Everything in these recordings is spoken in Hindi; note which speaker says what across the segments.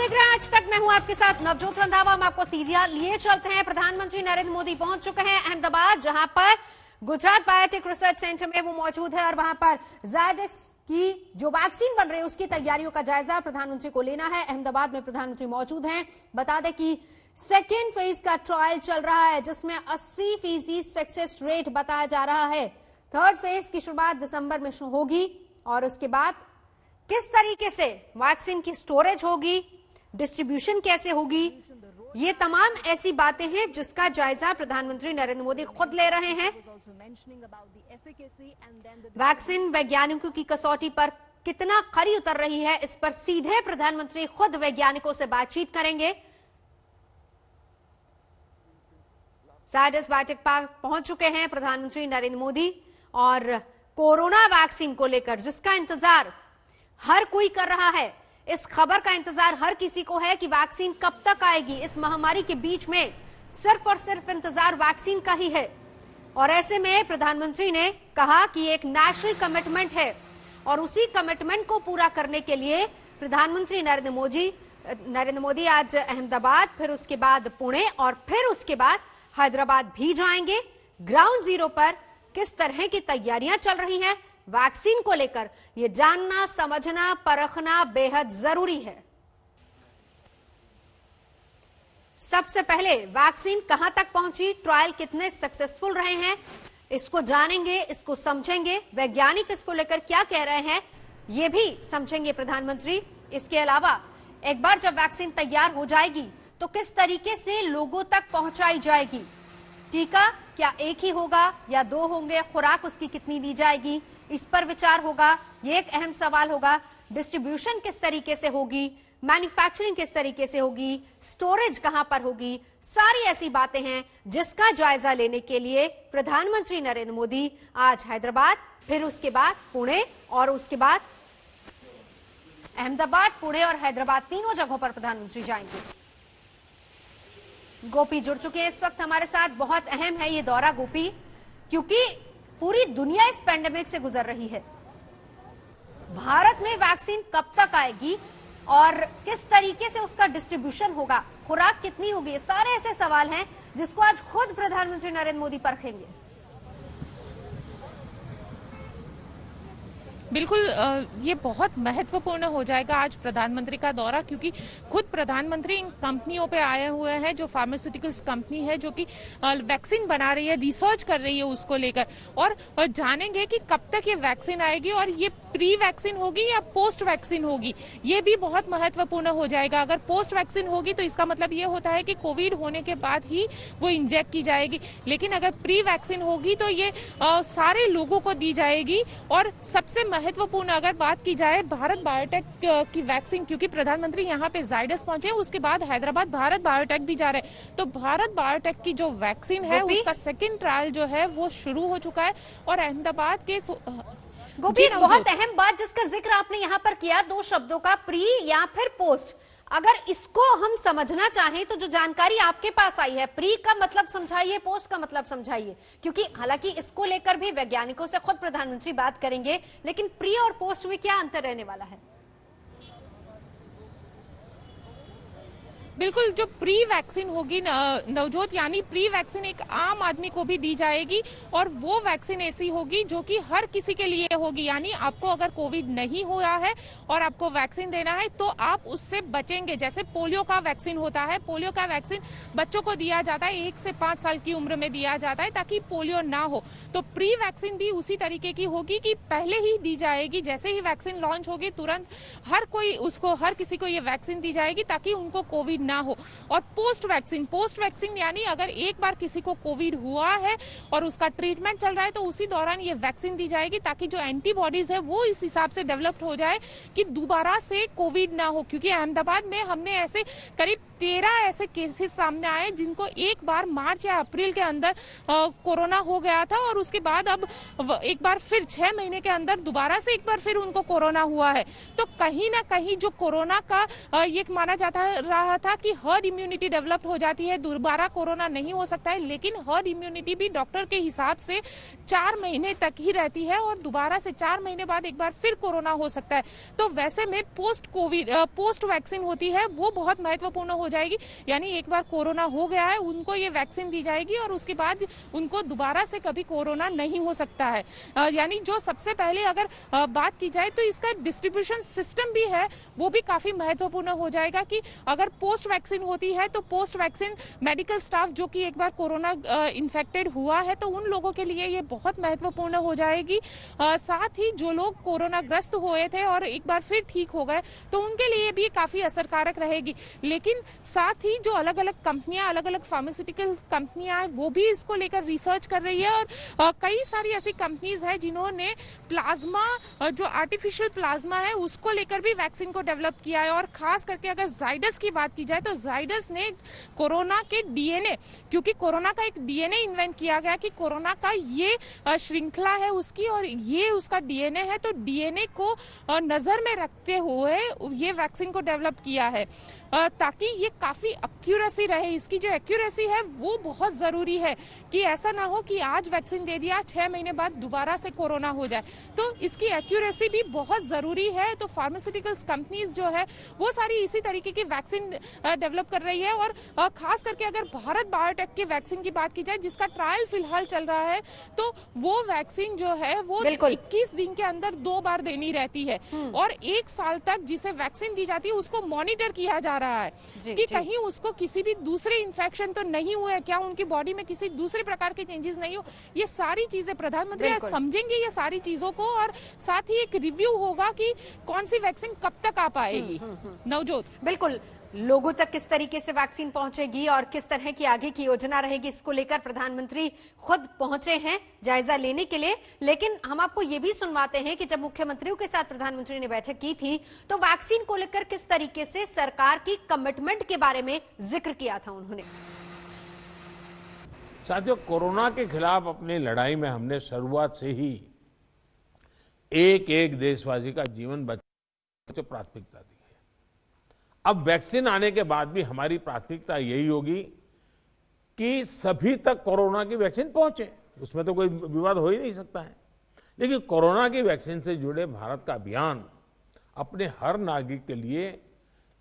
Speaker 1: देख रहे हैं आज तक। मैं हूं आपके साथ नवजोत रंधावा। हम आपको सीधा लिए चलते हैं। प्रधानमंत्री नरेंद्र मोदी पहुंच चुके हैं अहमदाबाद, जहां पर गुजरात बायोटेक रिसर्च सेंटर में वो मौजूद है और वहां पर ज़ायडस की जो वैक्सीन बन रही है उसकी तैयारियों का जायजा प्रधानमंत्री को लेना है। अहमदाबाद में प्रधानमंत्री मौजूद हैं। बता दें कि सेकेंड फेज का ट्रायल चल रहा है जिसमें 80% सक्सेस रेट बताया जा रहा है। थर्ड फेज की शुरुआत दिसंबर में होगी और उसके बाद किस तरीके से वैक्सीन की स्टोरेज होगी, डिस्ट्रीब्यूशन कैसे होगी, ये तमाम ऐसी बातें हैं जिसका जायजा प्रधानमंत्री नरेंद्र मोदी खुद ले रहे हैं। वैक्सीन वैज्ञानिकों की कसौटी पर कितना खरी उतर रही है, इस पर सीधे प्रधानमंत्री खुद वैज्ञानिकों से बातचीत करेंगे। ज़ायडस बायोटेक पार्क पहुंच चुके हैं प्रधानमंत्री नरेंद्र मोदी और कोरोना वैक्सीन को लेकर जिसका इंतजार हर कोई कर रहा है, इस खबर का इंतजार हर किसी को है कि वैक्सीन कब तक आएगी। इस महामारी के बीच में सिर्फ और सिर्फ इंतजार वैक्सीन का ही है और ऐसे में प्रधानमंत्री ने कहा कि एक नेशनल कमिटमेंट है और उसी कमिटमेंट को पूरा करने के लिए प्रधानमंत्री नरेंद्र मोदी आज अहमदाबाद, फिर उसके बाद पुणे और फिर उसके बाद हैदराबाद भी जाएंगे। ग्राउंड जीरो पर किस तरह की तैयारियां चल रही हैं वैक्सीन को लेकर, यह जानना, समझना, परखना बेहद जरूरी है। सबसे पहले वैक्सीन कहां तक पहुंची, ट्रायल कितने सक्सेसफुल रहे हैं, इसको जानेंगे, इसको समझेंगे। वैज्ञानिक इसको लेकर क्या कह रहे हैं यह भी समझेंगे प्रधानमंत्री। इसके अलावा एक बार जब वैक्सीन तैयार हो जाएगी तो किस तरीके से लोगों तक पहुंचाई जाएगी, टीका क्या एक ही होगा या दो होंगे, खुराक उसकी कितनी दी जाएगी, इस पर विचार होगा। ये एक अहम सवाल होगा। डिस्ट्रीब्यूशन किस तरीके से होगी, मैन्युफैक्चरिंग किस तरीके से होगी, स्टोरेज कहां पर होगी, सारी ऐसी बातें हैं जिसका जायजा लेने के लिए प्रधानमंत्री नरेंद्र मोदी आज हैदराबाद, फिर उसके बाद पुणे और उसके बाद अहमदाबाद, पुणे और हैदराबाद, तीनों जगहों पर प्रधानमंत्री जाएंगे। गोपी जुड़ चुके हैं इस वक्त हमारे साथ। बहुत अहम है ये दौरा गोपी, क्योंकि पूरी दुनिया इस पेंडेमिक से गुजर रही है। भारत में वैक्सीन कब तक आएगी और किस तरीके से उसका डिस्ट्रीब्यूशन होगा, खुराक कितनी होगी, ये सारे ऐसे सवाल हैं जिसको आज खुद प्रधानमंत्री नरेंद्र मोदी परखेंगे।
Speaker 2: बिल्कुल, ये बहुत महत्वपूर्ण हो जाएगा आज प्रधानमंत्री का दौरा, क्योंकि खुद प्रधानमंत्री इन कंपनियों पे आए हुए हैं जो फार्मास्यूटिकल्स कंपनी है जो कि वैक्सीन बना रही है, रिसर्च कर रही है उसको लेकर, और जानेंगे कि कब तक ये वैक्सीन आएगी और ये प्री वैक्सीन होगी या पोस्ट वैक्सीन होगी। ये भी बहुत महत्वपूर्ण हो जाएगा। अगर पोस्ट वैक्सीन होगी तो इसका मतलब ये होता है कि कोविड होने के बाद ही वो इंजेक्ट की जाएगी, लेकिन अगर प्री वैक्सीन होगी तो ये सारे लोगों को दी जाएगी। और सबसे महत्वपूर्ण अगर बात की जाए भारत बायोटेक की वैक्सीन, क्योंकि प्रधानमंत्री यहाँ पे ज़ायडस पहुंचे, उसके बाद हैदराबाद भारत बायोटेक भी जा रहे हैं, तो भारत बायोटेक की जो वैक्सीन है उसका सेकेंड ट्रायल जो है वो शुरू हो चुका है। और अहमदाबाद के
Speaker 1: गोपी, बहुत अहम बात जिसका जिक्र आपने यहाँ पर किया, दो शब्दों का, प्री या फिर पोस्ट। अगर इसको हम समझना चाहें तो जो जानकारी आपके पास आई है, प्री का मतलब समझाइए, पोस्ट का मतलब समझाइए, क्योंकि हालांकि इसको लेकर भी वैज्ञानिकों से खुद प्रधानमंत्री बात करेंगे, लेकिन प्री और पोस्ट में क्या अंतर रहने वाला है?
Speaker 2: बिल्कुल, जो प्री वैक्सीन होगी नवजोत, यानी प्री वैक्सीन एक आम आदमी को भी दी जाएगी और वो वैक्सीन ऐसी होगी जो कि हर किसी के लिए होगी। यानी आपको अगर कोविड नहीं हुआ है और आपको वैक्सीन देना है तो आप उससे बचेंगे। जैसे पोलियो का वैक्सीन होता है, पोलियो का वैक्सीन बच्चों को दिया जाता है, 1 से 5 साल की उम्र में दिया जाता है ताकि पोलियो ना हो। तो प्री वैक्सीन भी उसी तरीके की होगी कि पहले ही दी जाएगी, जैसे ही वैक्सीन लॉन्च होगी तुरंत हर किसी को ये वैक्सीन दी जाएगी ताकि उनको कोविड ना हो। और पोस्ट वैक्सीन यानी अगर एक बार किसी को कोविड हुआ है और उसका ट्रीटमेंट चल रहा है तो उसी दौरान ये वैक्सीन दी जाएगी ताकि जो एंटीबॉडीज है वो इस हिसाब से डेवलप हो जाए कि दोबारा से कोविड ना हो। क्योंकि अहमदाबाद में हमने ऐसे करीब 13 ऐसे केसेस सामने आए जिनको एक बार मार्च या अप्रैल के अंदर कोरोना हो गया था और उसके बाद अब एक बार फिर 6 महीने के अंदर दोबारा से एक बार फिर उनको कोरोना हुआ है। तो कहीं ना कहीं जो कोरोना का ये माना जाता रहा था था कि हर्ड इम्यूनिटी डेवलप हो जाती है, दोबारा कोरोना नहीं हो सकता है, लेकिन हर्ड इम्यूनिटी भी डॉक्टर के हिसाब से 4 महीने तक ही रहती है और दोबारा से 4 महीने बाद एक बार फिर कोरोना हो सकता है। तो वैसे में पोस्ट वैक्सीन होती है वो बहुत महत्वपूर्ण हो जाएगी, यानी एक बार कोरोना हो गया है उनको ये वैक्सीन दी जाएगी और उसके बाद उनको दोबारा से कभी कोरोना नहीं हो सकता है। यानी जो सबसे पहले अगर बात की जाए तो इसका डिस्ट्रीब्यूशन सिस्टम भी है वो भी काफी महत्वपूर्ण हो जाएगा कि अगर पोस्ट वैक्सीन होती है तो पोस्ट वैक्सीन मेडिकल स्टाफ जो कि एक बार कोरोना इन्फेक्टेड हुआ है तो उन लोगों के लिए ये बहुत महत्वपूर्ण हो जाएगी। साथ ही जो लोग कोरोना ग्रस्त हुए थे और एक बार फिर ठीक हो गए तो उनके लिए भी काफी असरकारक रहेगी। लेकिन साथ ही जो अलग अलग कंपनियां, अलग अलग फार्मास्यूटिकल कंपनियां हैं वो भी इसको लेकर रिसर्च कर रही है और कई सारी ऐसी कंपनीज है जिन्होंने प्लाज्मा, जो आर्टिफिशियल प्लाज्मा है उसको लेकर भी वैक्सीन को डेवलप किया है। और खास करके अगर जाइडस की बात की जाए तो जाइडस ने कोरोना के डीएनए, क्योंकि कोरोना का एक डीएनए इन्वेंट किया गया कि कोरोना का ये श्रृंखला है उसकी और ये उसका डीएनए है, तो डीएनए को नजर में रखते हुए ये वैक्सीन को डेवलप किया है ताकि ये काफी एक्यूरेसी रहे। इसकी जो एक्यूरेसी है वो बहुत जरूरी है कि ऐसा ना हो कि आज वैक्सीन दे दिया 6 महीने बाद दोबारा से कोरोना हो जाए, तो इसकी एक्यूरेसी भी बहुत जरूरी है। तो फार्मास्यूटिकल्स कंपनीज जो है वो सारी इसी तरीके की वैक्सीन डेवलप कर रही है और खास करके अगर भारत बायोटेक की वैक्सीन की बात की जाए जिसका ट्रायल फिलहाल चल रहा है तो वो वैक्सीन जो है वो 21 दिन के अंदर 2 बार देनी रहती है और 1 साल तक जिसे वैक्सीन दी जाती है उसको मॉनिटर किया जा रहा है कि कहीं उसको किसी भी दूसरे इन्फेक्शन तो नहीं हुआ है, क्या उनकी बॉडी में किसी दूसरे प्रकार के चेंजेस नहीं हो। ये सारी चीजें प्रधानमंत्री आज समझेंगे ये सारी चीजों को और साथ ही एक रिव्यू होगा कि कौन सी वैक्सीन कब तक आ पाएगी। नवजोत,
Speaker 1: बिल्कुल, लोगों तक किस तरीके से वैक्सीन पहुंचेगी और किस तरह की आगे की योजना रहेगी इसको लेकर प्रधानमंत्री खुद पहुंचे हैं जायजा लेने के लिए। लेकिन हम आपको ये भी सुनवाते हैं कि जब मुख्यमंत्रियों के साथ प्रधानमंत्री ने बैठक की थी तो वैक्सीन को लेकर किस तरीके से सरकार की कमिटमेंट के बारे में जिक्र किया था उन्होंने।
Speaker 3: साथियों, कोरोना के खिलाफ अपनी लड़ाई में हमने शुरुआत से ही एक एक देशवासी का जीवन बचाने को प्राथमिकता दी है। अब वैक्सीन आने के बाद भी हमारी प्राथमिकता यही होगी कि सभी तक कोरोना की वैक्सीन पहुंचे, उसमें तो कोई विवाद हो ही नहीं सकता है। लेकिन कोरोना की वैक्सीन से जुड़े भारत का अभियान अपने हर नागरिक के लिए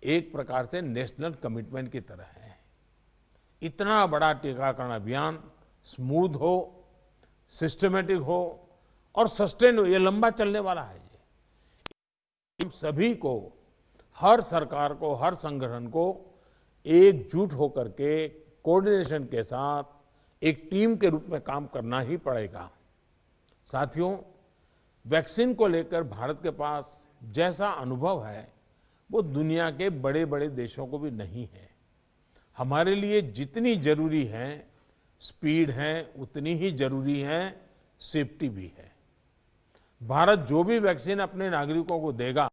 Speaker 3: एक प्रकार से नेशनल कमिटमेंट की तरह है। इतना बड़ा टीकाकरण अभियान स्मूथ हो, सिस्टमेटिक हो और सस्टेन हो, ये लंबा चलने वाला है। हम सभी को, हर सरकार को, हर संगठन को एकजुट होकर के कोऑर्डिनेशन के साथ एक टीम के रूप में काम करना ही पड़ेगा। साथियों, वैक्सीन को लेकर भारत के पास जैसा अनुभव है वो दुनिया के बड़े बड़े देशों को भी नहीं है। हमारे लिए जितनी जरूरी है स्पीड है उतनी ही जरूरी है सेफ्टी भी है। भारत जो भी वैक्सीन अपने नागरिकों को देगा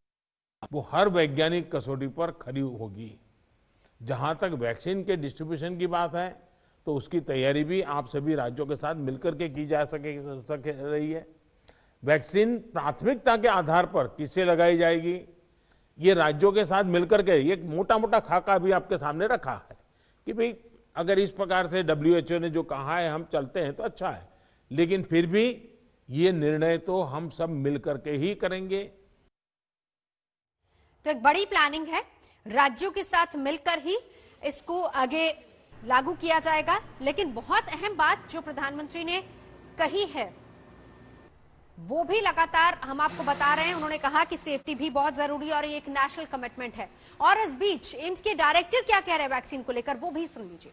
Speaker 3: वो हर वैज्ञानिक कसौटी पर खरी होगी। जहां तक वैक्सीन के डिस्ट्रीब्यूशन की बात है तो उसकी तैयारी भी आप सभी राज्यों के साथ मिलकर के की जा सके रही है। वैक्सीन प्राथमिकता के आधार पर किसे लगाई जाएगी ये राज्यों के साथ मिलकर के एक मोटा मोटा खाका भी आपके सामने रखा है कि भाई अगर इस प्रकार से WHO ने जो कहा है हम चलते हैं तो अच्छा है, लेकिन फिर भी ये निर्णय तो हम सब मिलकर के ही करेंगे।
Speaker 1: तो एक बड़ी प्लानिंग है, राज्यों के साथ मिलकर ही इसको आगे लागू किया जाएगा। लेकिन बहुत अहम बात जो प्रधानमंत्री ने कही है वो भी लगातार हम आपको बता रहे हैं। उन्होंने कहा कि सेफ्टी भी बहुत जरूरी है और ये एक नेशनल कमिटमेंट है। और इस बीच एम्स के डायरेक्टर क्या कह रहे हैं वैक्सीन को लेकर वो भी सुन लीजिए।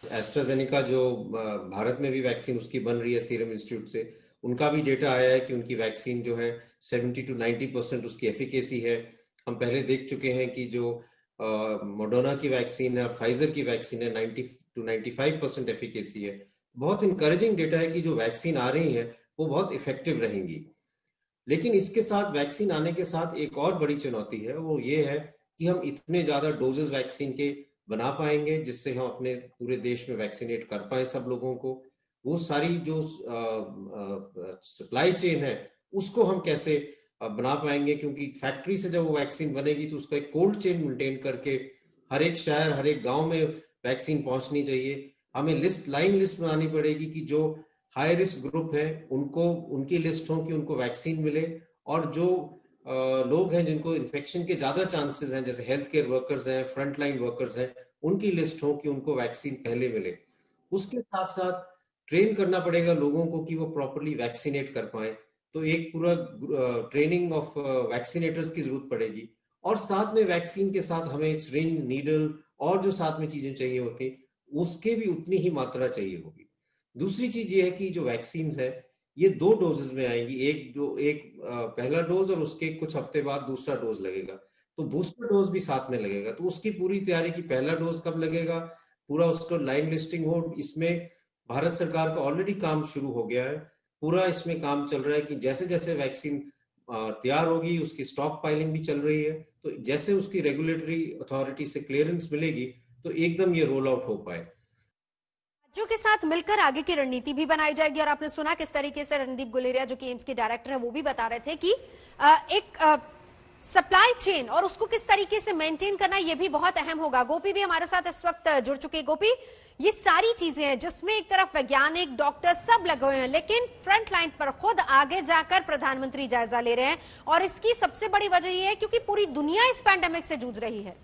Speaker 4: एस्ट्राजेनेका जो भारत में भी वैक्सीन उसकी बन रही है सीरम इंस्टीट्यूट से, उनका भी डेटा आया है कि उनकी वैक्सीन जो है 70 to 90% उसकी एफिकेसी है। हम पहले देख चुके हैं कि जो मॉडर्ना की वैक्सीन है, फाइजर की वैक्सीन है, 90 to 95% एफिकेसी है। बहुत इंकरेजिंग डेटा है कि जो वैक्सीन आ रही है वो बहुत इफेक्टिव रहेंगी। लेकिन इसके साथ वैक्सीन आने के साथ एक और बड़ी चुनौती है, वो ये है कि हम इतने ज्यादा डोजेस वैक्सीन के बना पाएंगे जिससे हम अपने पूरे देश में वैक्सीनेट कर पाए सब लोगों को। वो सारी जो सप्लाई चेन है उसको हम कैसे बना पाएंगे, क्योंकि फैक्ट्री से जब वो वैक्सीन बनेगी तो उसका एक कोल्ड चेन मेंटेन करके हर एक शहर, हर एक गांव में वैक्सीन पहुंचनी चाहिए। हमें लाइन लिस्ट बनानी पड़ेगी कि जो हाई रिस्क ग्रुप है उनको उनकी लिस्ट हो कि उनको वैक्सीन मिले, और जो लोग हैं जिनको इन्फेक्शन के ज्यादा चांसेस हैं, जैसे हेल्थ केयर वर्कर्स हैं, फ्रंट लाइन वर्कर्स हैं, उनकी लिस्ट हो कि उनको वैक्सीन पहले मिले। उसके साथ साथ ट्रेन करना पड़ेगा लोगों को कि वो प्रॉपरली वैक्सीनेट कर पाए, तो एक पूरा ट्रेनिंग ऑफ वैक्सीनेटर्स की जरूरत पड़ेगी। और साथ में वैक्सीन के साथ हमें सिरिंज, नीडल और जो साथ में चीजें चाहिए होती उसके भी उतनी ही मात्रा चाहिए होगी। दूसरी चीज ये है कि जो वैक्सीन है ये 2 डोजेस में आएंगी, एक पहला डोज और उसके कुछ हफ्ते बाद दूसरा डोज लगेगा, तो बूस्टर डोज भी साथ में लगेगा। तो उसकी पूरी तैयारी की पहला डोज कब लगेगा, पूरा उसको लाइन लिस्टिंग हो, इसमें भारत सरकार का ऑलरेडी काम शुरू हो गया है, पूरा इसमें काम चल रहा है कि जैसे जैसे वैक्सीन तैयार होगी उसकी स्टॉक पाइलिंग भी चल रही है, तो जैसे उसकी रेगुलेटरी अथॉरिटी से क्लियरेंस मिलेगी तो एकदम ये रोल आउट हो पाए।
Speaker 1: राज्यों के साथ मिलकर आगे की रणनीति भी बनाई जाएगी। और आपने सुना किस तरीके से रणदीप गुलेरिया जो कि एम्स के डायरेक्टर है वो भी बता रहे थे कि एक सप्लाई चेन और उसको किस तरीके से मेंटेन करना ये भी बहुत अहम होगा। गोपी भी हमारे साथ इस वक्त जुड़ चुके हैं। गोपी, ये सारी चीजें हैं जिसमें एक तरफ वैज्ञानिक, डॉक्टर सब लगे हुए हैं, लेकिन फ्रंट लाइन पर खुद आगे जाकर प्रधानमंत्री जायजा ले रहे हैं, और इसकी सबसे बड़ी वजह यह है क्योंकि पूरी दुनिया इस पैंडेमिक से जूझ रही है।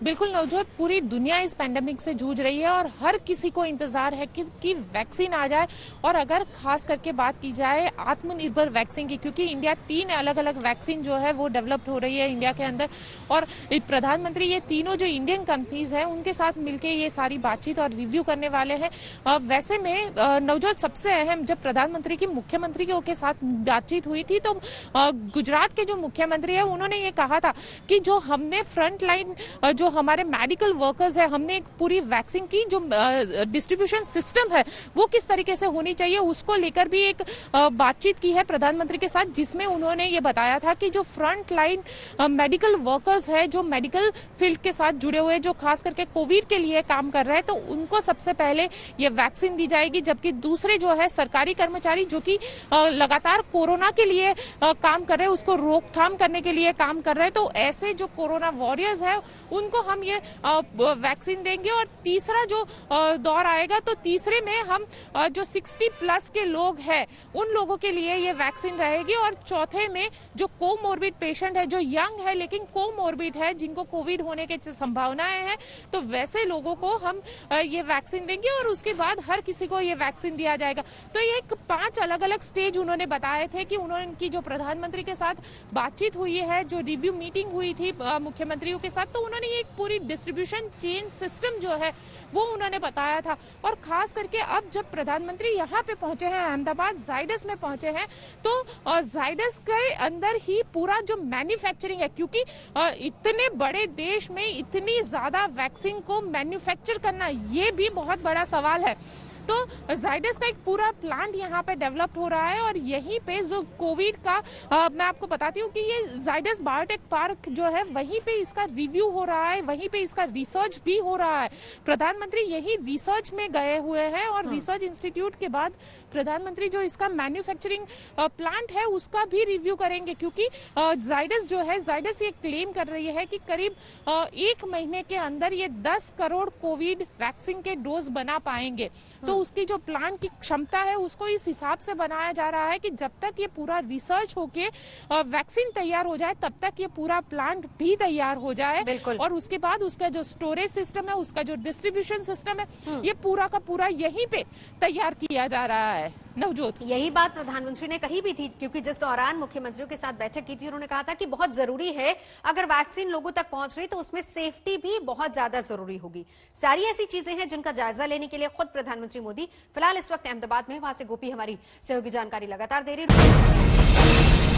Speaker 2: बिल्कुल नवजोत, पूरी दुनिया इस पैंडेमिक से जूझ रही है और हर किसी को इंतजार है कि वैक्सीन आ जाए। और अगर खास करके बात की जाए आत्मनिर्भर वैक्सीन की, क्योंकि इंडिया 3 अलग अलग वैक्सीन जो है वो डेवलप्ड हो रही है इंडिया के अंदर, और प्रधानमंत्री ये तीनों जो इंडियन कंपनीज हैं उनके साथ मिलकर ये सारी बातचीत और रिव्यू करने वाले हैं। वैसे में नवजोत, सबसे अहम जब प्रधानमंत्री की मुख्यमंत्री के साथ बातचीत हुई थी तो गुजरात के जो मुख्यमंत्री है उन्होंने ये कहा था कि जो हमने फ्रंट लाइन जो हमारे मेडिकल वर्कर्स है, हमने एक पूरी वैक्सीन की जो डिस्ट्रीब्यूशन सिस्टम है वो किस तरीके से होनी चाहिए उसको लेकर भी एक बातचीत की है प्रधानमंत्री के साथ, जिसमें उन्होंने ये बताया था कि जो फ्रंट लाइन मेडिकल वर्कर्स है, जो मेडिकल फील्ड के साथ जुड़े हुए, जो खास करके कोविड के लिए काम कर रहे हैं, तो उनको सबसे पहले ये वैक्सीन दी जाएगी। जबकि दूसरे जो है सरकारी कर्मचारी जो कि लगातार कोरोना के लिए काम कर रहे हैं, उसको रोकथाम करने के लिए काम कर रहे हैं, तो ऐसे जो कोरोना वॉरियर्स है उनको हम ये वैक्सीन देंगे। और तीसरा जो दौर आएगा तो तीसरे में हम जो 60+ के लोग हैं उन लोगों के लिए ये वैक्सीन रहेगी। और चौथे में जो कोमोर्बिड पेशेंट है, जो यंग है लेकिन कोमोर्बिड है, जिनको कोविड होने की संभावनाएं हैं, तो वैसे लोगों को हम ये वैक्सीन देंगे और उसके बाद हर किसी को ये वैक्सीन दिया जाएगा। तो ये 5 अलग अलग स्टेज उन्होंने बताए थे कि उनकी जो प्रधानमंत्री के साथ बातचीत हुई है, जो रिव्यू मीटिंग हुई थी मुख्यमंत्रियों के साथ, तो उन्होंने ये पूरी डिस्ट्रीब्यूशन चेन सिस्टम जो है वो उन्होंने बताया था। और खास करके अब जब प्रधानमंत्री यहाँ पे पहुंचे हैं, अहमदाबाद जाइडस में पहुंचे हैं, तो जाइडस के अंदर ही पूरा जो मैन्युफैक्चरिंग है, क्योंकि इतने बड़े देश में इतनी ज्यादा वैक्सीन को मैन्युफैक्चर करना ये भी बहुत बड़ा सवाल है। तो जाइडस का एक पूरा प्लांट यहाँ पे डेवलप हो रहा है और यहीं पे जो कोविड का मैं आपको बताती हूँ कि ये जाइडस बायोटेक पार्क जो है वहीं पे इसका रिव्यू हो रहा है, वहीं पे इसका रिसर्च भी हो रहा है। प्रधानमंत्री यही रिसर्च में गए हुए हैं और रिसर्च इंस्टीट्यूट के बाद प्रधानमंत्री जो इसका मैन्युफैक्चरिंग प्लांट है उसका भी रिव्यू करेंगे, क्योंकि जाइडस जो है, जाइडस ये क्लेम कर रही है कि करीब 1 महीने के अंदर ये 10 करोड़ कोविड वैक्सीन के डोज बना पाएंगे। तो उसकी जो प्लांट की क्षमता है उसको इस हिसाब से बनाया जा रहा है कि जब तक ये पूरा रिसर्च होके वैक्सीन तैयार हो जाए तब तक ये पूरा प्लांट भी तैयार हो जाए, और उसके बाद उसका जो स्टोरेज सिस्टम है, उसका जो डिस्ट्रीब्यूशन सिस्टम है, ये पूरा का पूरा यहीं पे तैयार किया जा रहा है। नवजोत,
Speaker 1: यही बात प्रधानमंत्री ने कही भी थी, क्योंकि जिस दौरान मुख्यमंत्रियों के साथ बैठक की थी उन्होंने कहा था कि बहुत जरूरी है, अगर वैक्सीन लोगों तक पहुंच रही तो उसमें सेफ्टी भी बहुत ज्यादा जरूरी होगी। सारी ऐसी चीजें हैं जिनका जायजा लेने के लिए खुद प्रधानमंत्री मोदी फिलहाल इस वक्त अहमदाबाद में, वहां से गोपी हमारी सहयोगी जानकारी लगातार दे रही है।